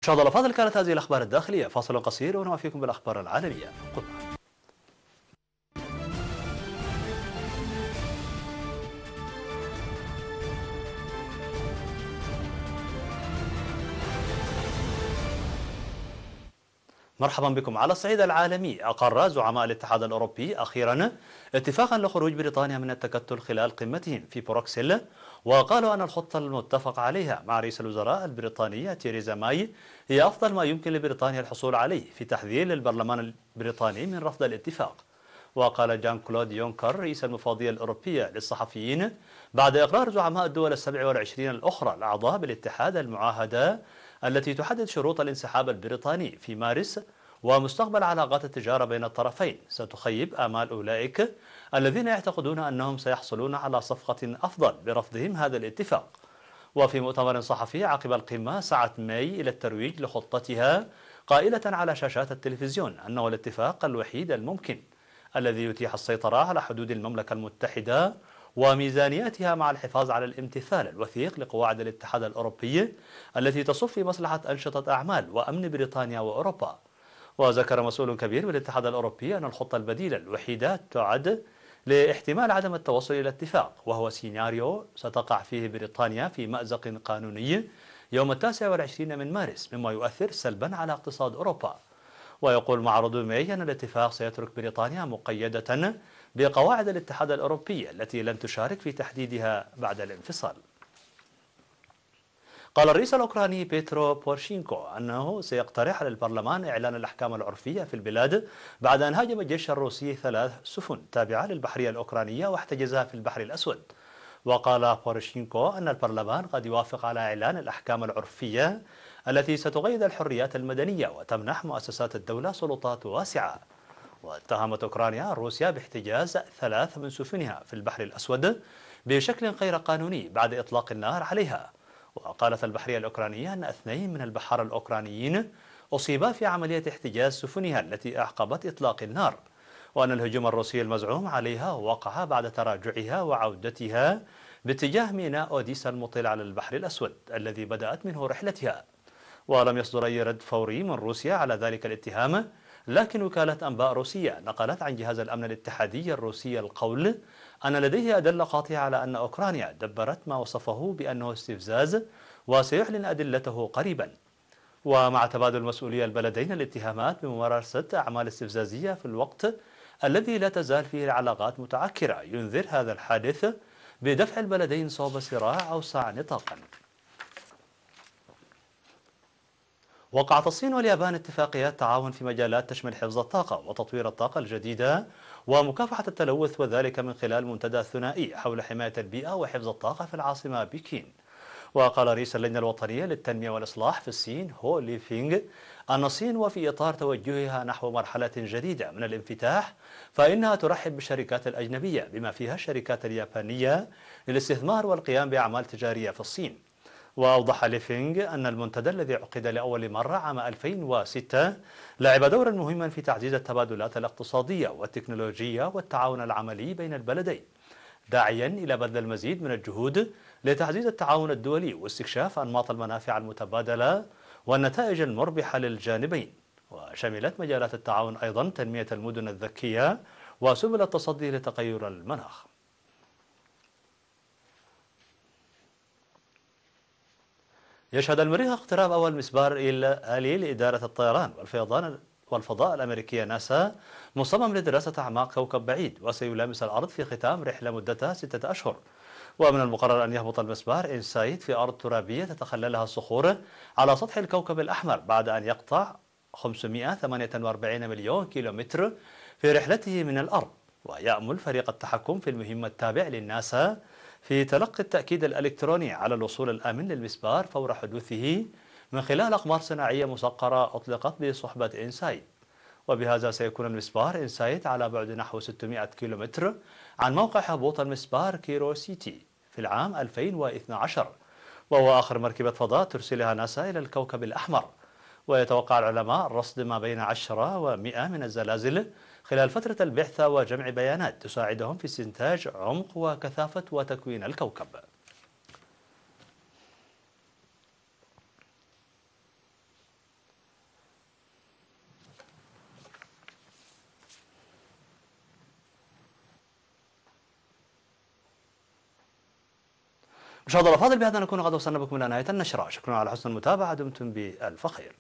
مشاهدينا الأفاضل، كانت هذه الأخبار الداخلية. فاصل قصير ونوافيكم بالأخبار العالمية. مرحبا بكم. على الصعيد العالمي، أقر زعماء الاتحاد الأوروبي أخيرا اتفاقا لخروج بريطانيا من التكتل خلال قمتهم في بروكسل، وقالوا أن الخطة المتفق عليها مع رئيس الوزراء البريطانية تيريزا ماي هي أفضل ما يمكن لبريطانيا الحصول عليه، في تحذير للبرلمان البريطاني من رفض الاتفاق. وقال جان كلود يونكر رئيس المفوضية الأوروبية للصحفيين بعد إقرار زعماء الدول 27 الأخرى الأعضاء بالاتحاد المعاهدة التي تحدد شروط الانسحاب البريطاني في مارس ومستقبل علاقات التجارة بين الطرفين ستخيب آمال أولئك الذين يعتقدون أنهم سيحصلون على صفقة أفضل برفضهم هذا الاتفاق. وفي مؤتمر صحفي عقب القمة، سعت ماي إلى الترويج لخطتها، قائلة على شاشات التلفزيون أنه الاتفاق الوحيد الممكن الذي يتيح السيطرة على حدود المملكة المتحدة وميزانيتها مع الحفاظ على الامتثال الوثيق لقواعد الاتحاد الأوروبي التي تصب في مصلحة أنشطة أعمال وأمن بريطانيا وأوروبا. وذكر مسؤول كبير بالاتحاد الأوروبي أن الخطة البديلة الوحيدة تعد لاحتمال عدم التوصل إلى اتفاق، وهو سيناريو ستقع فيه بريطانيا في مأزق قانوني يوم 29 من مارس، مما يؤثر سلبا على اقتصاد أوروبا. ويقول معروض ماي أن الاتفاق سيترك بريطانيا مقيدة بقواعد الاتحاد الأوروبي التي لن تشارك في تحديدها بعد الانفصال. قال الرئيس الأوكراني بيترو بورشينكو أنه سيقترح على البرلمان إعلان الأحكام العرفية في البلاد بعد أن هاجم الجيش الروسي 3 سفن تابعة للبحرية الأوكرانية واحتجزها في البحر الأسود. وقال بورشينكو أن البرلمان قد يوافق على إعلان الأحكام العرفية التي ستقيد الحريات المدنية وتمنح مؤسسات الدولة سلطات واسعة. واتهمت أوكرانيا روسيا باحتجاز 3 من سفنها في البحر الأسود بشكل غير قانوني بعد إطلاق النار عليها. وقالت البحرية الأوكرانية أن 2 من البحارة الأوكرانيين أصيبا في عملية احتجاز سفنها التي أعقبت إطلاق النار، وأن الهجوم الروسي المزعوم عليها وقع بعد تراجعها وعودتها باتجاه ميناء أوديسا المطل على البحر الأسود الذي بدأت منه رحلتها. ولم يصدر أي رد فوري من روسيا على ذلك الاتهام، لكن وكالة أنباء روسية نقلت عن جهاز الأمن الاتحادي الروسي القول أن لديه أدلة قاطعة على أن أوكرانيا دبرت ما وصفه بأنه استفزاز، وسيعلن أدلته قريبا. ومع تبادل مسؤولي البلدين الاتهامات بممارسة أعمال استفزازية في الوقت الذي لا تزال فيه العلاقات متعكرة، ينذر هذا الحادث بدفع البلدين صوب صراع أوسع نطاقا. وقعت الصين واليابان اتفاقيات تعاون في مجالات تشمل حفظ الطاقة وتطوير الطاقة الجديدة ومكافحة التلوث، وذلك من خلال منتدى ثنائي حول حماية البيئة وحفظ الطاقة في العاصمة بكين. وقال رئيس اللجنة الوطنية للتنمية والإصلاح في الصين هو ليفينغ أن الصين وفي إطار توجهها نحو مرحلة جديدة من الانفتاح فإنها ترحب بالشركات الأجنبية بما فيها الشركات اليابانية للاستثمار والقيام بأعمال تجارية في الصين. وأوضح ليفينغ أن المنتدى الذي عقد لأول مرة عام 2006 لعب دورا مهما في تعزيز التبادلات الاقتصادية والتكنولوجية والتعاون العملي بين البلدين، داعيا إلى بذل المزيد من الجهود لتعزيز التعاون الدولي واستكشاف أنماط المنافع المتبادلة والنتائج المربحة للجانبين. وشملت مجالات التعاون أيضا تنمية المدن الذكية وسبل التصدي لتغير المناخ. يشهد المريخ اقتراب أول مسبار آلي لإدارة الطيران والفضاء الأمريكية ناسا، مصمم لدراسة أعماق كوكب بعيد وسيلامس الأرض في ختام رحلة مدتها 6 أشهر. ومن المقرر أن يهبط المسبار إنسايت في أرض ترابية تتخللها الصخور على سطح الكوكب الأحمر بعد أن يقطع 548 مليون كيلومتر في رحلته من الأرض. ويأمل فريق التحكم في المهمة التابع للناسا في تلقي التأكيد الإلكتروني على الوصول الآمن للمسبار فور حدوثه من خلال أقمار صناعية مسقرة أطلقت بصحبة إنسايت. وبهذا سيكون المسبار إنسايت على بعد نحو 600 كيلومتر عن موقع هبوط المسبار كيروسيتي في العام 2012، وهو آخر مركبة فضاء ترسلها ناسا إلى الكوكب الأحمر. ويتوقع العلماء رصد ما بين 10 و100 من الزلازل خلال فترة البعثة وجمع بيانات تساعدهم في استنتاج عمق وكثافة وتكوين مشاهدينا الأفاضل، بهذا نكون قد وصلنا بكم إلى نهاية النشرة. شكرا على حسن المتابعة، دمتم بألف خير.